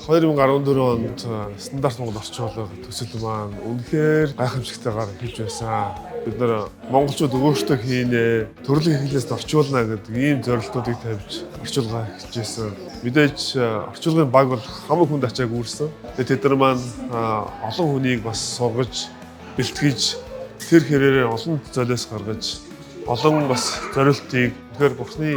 2014 онд стандарт Монгол орчуулга төсөл маань үнэхээр гайхамшигтайгаар эхэлж байсан. Бид нар монголчууд өөрсдөө хийнэ, төрөлх эхлээс орчуулна гэдэг ийм зорилтуудыг тавьж орчуулга эхэлжсэн. Мэдээж орчуулгын баг бол хамаг хүнд ачааг үүрсэн. Тэгээд тэд нар маань олон хүнийг бас сургаж, бэлтгэж, тэр хэрээрээ олон золиос гаргаж, олон бас зорилтыг тэгэхээр Бурхны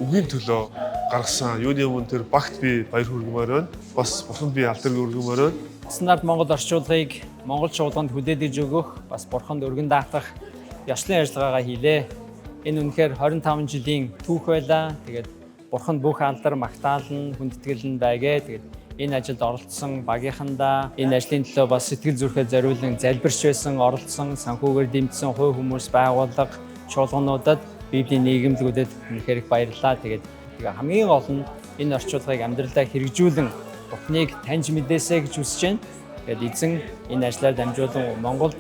үгийн төлөө гаргасан. Юуны өмнө тэр багт би баяр хүргэмээр байна. Бас Бурханд би алдар хүргэмээр байна. Стандарт Монгол орчуулгыг Монгол чуулганд хүлээлгэж өгөх, бас Бурханд өргөн даатгах ёслын ажиллагаагаа хийлээ. Энэ үнэхээр 25 жилийн түүх байлаа. Тэгээд Бурханд бүх алдар, магтаал нь, хүндэтгэл нь байгээ. Тэгээд энэ ажилд оролцсон багийнхандаа энэ ажлын төлөө бас сэтгэл зүрхээ зориулан залбирч байсан, оролцсон, санхүүгээр дэмжсэн хувь хүмүүс, байгууллага, чуулгануудад, Библийн нийгэмлэгүүдэд үнэхээр их баярлалаа. Тэгээд хамгийн гол нь энэ орчуулгыг амьдралдаа хэрэгжүүлэн Бурхныг таньж мэдээсэй гэж хүсэж байна. Тэгээд эзэн энэ ажлаар дамжуулан Монгол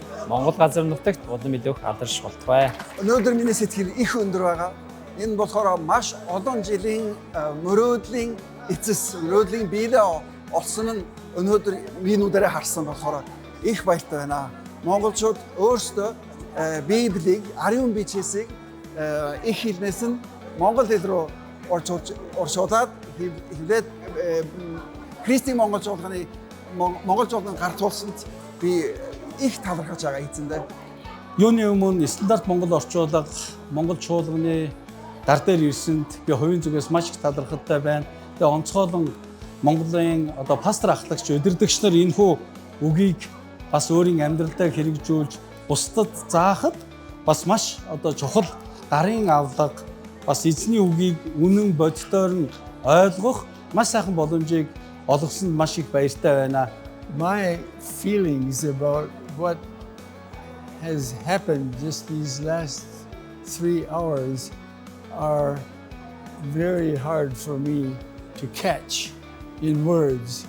газар нутагт улам илүү алдарш болтугай. Өнөөдөр миний сэтгэл их өндөр байгаа. Энэ болохоор маш олон жилийн мөрөөдлийн эцэс, мөрөөдлийн биелээ олсон нь өнөөдөр минүүдээр харсан болохоор их баяртай байна. Монголчууд өөрсдөө Библийг, ариун бичээсийг их хэлнээс нь Монгол хэл рүү орчуулад хэлээд Христийн Монгол чуулганы гартуулсанд би их талархаж байгаа эзэндээ. Юуны өмнө стандарт Монгол орчуулга Монгол чуулганы дар дээр ирсэнд би хувийн зүгээс маш их талархалтай байна. Тэгээ онцгойлон Монголын пастор ахлагч, удирдагч нар энэхүү үгийг бас өөрийн амьдралдаа хэрэгжүүлж бусдад заахад бас маш чухал гарын авлага, бас эзний үгийг үнэн бодитоор нь ойлгох маш сайхан боломжийг олгосонд маш их баяртай байна. My feelings about what has happened just these last 3 hours are very hard for me to catch in words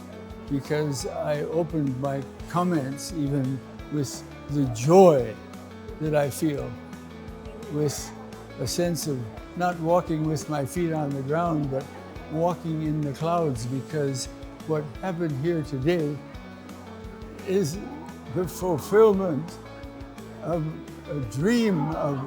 because I opened my comments even with the joy that I feel, with a sense of not walking with my feet on the ground, but walking in the clouds, because what happened here today is the fulfillment of a dream of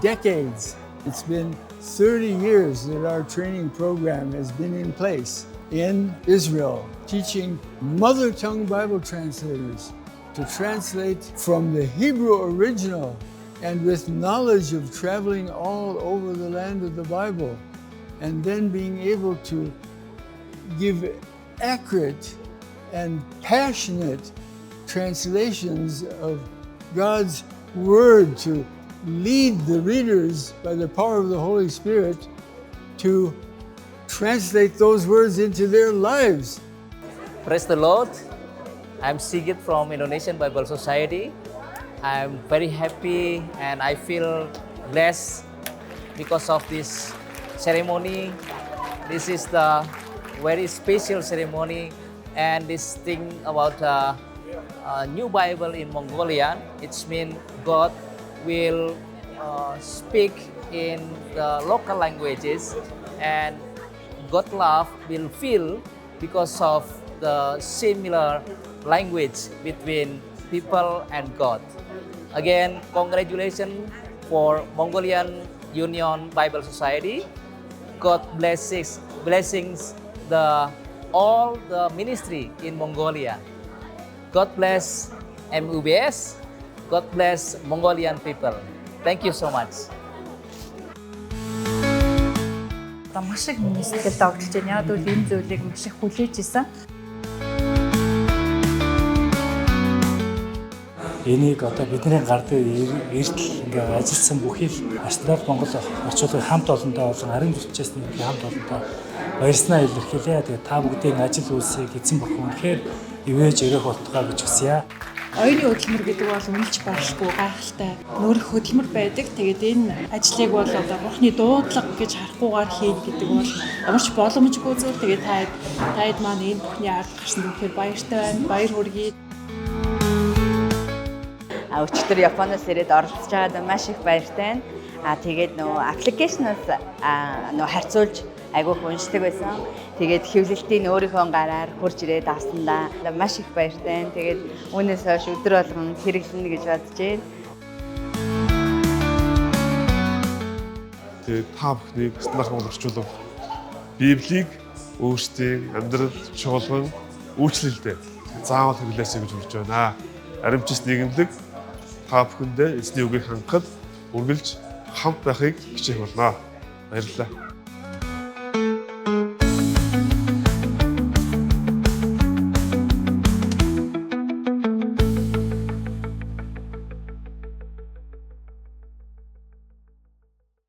decades. It's been 30 years that our training program has been in place in Israel, teaching mother tongue Bible translators to translate from the Hebrew original, and with knowledge of traveling all over the land of the Bible, and then being able to give accurate and passionate translations of God's Word to lead the readers by the power of the Holy Spirit to translate those words into their lives. Praise the Lord. I'm Sigit from Indonesian Bible Society. I'm very happy and I feel blessed because of this ceremony. This is the very special ceremony, and this thing about a new Bible in Mongolian, it's mean God will speak in the local languages, and God love will feel because of the similar language between people and God. Again, congratulations for Mongolian Union Bible Society. God blessings all the ministry in Mongolia. God bless MUBS. God bless Mongolian people. Thank you so much. Маш их миний сэтгэлд огдож байна. Яг л энэ зүйлийг маш их хүлээж исэн. Энийг бидний гар дээр эртл ингээ ажилласан бүхий л стандарт Монгол орчуулгын хамт олондоо болон арын хүчээс нэг хамт олондоо баярснаа илэрхийлье. Тэгээ та бүгдийн ажил үйлсийг эзэн Бурхан үнэхээр ивэж өрөх болтугай гэж хүсье. Оюуны хөдөлмөр гэдэг бол үнэлж барахгүй гайхалтай нөрөх хөдөлмөр байдаг. Тэгээд энэ ажлыг бол Бурхны дуудлага гэж харахгүйгээр хийн гэдэг бол ямарч боломжгүй зүйл. Тэгээд таад маань энэ Бурхны ард гарсан үнэхээр баяртай байна. Баяр хүргэе. Өчигдөр Японоос ирээд оролцож байгаад маш их баяртай байна. Тэгээд аппликейшнаас харьцуулж айгүйх уншдаг байсан. Тэгээд хэвлэлтийн өөрийнхөө гараар хурж ирээд авсандаа маш их баяртай. Тэгээд үүнээс хойш өдөр болгон хэрэглэнэ гэж бодож байна. Тэгээд та бүхнийг стандарт Монгол орчуулга Библийг өөрсдийн амьдрал чуулган үйлчлэлдээ заавал хэрэглээсэй гэж хэлж байна. Аримчис нийгэмлэг та бүхэндээ эзний үгийг хангахад үргэлж хамт байхыг хичээх болно. Баярлалаа.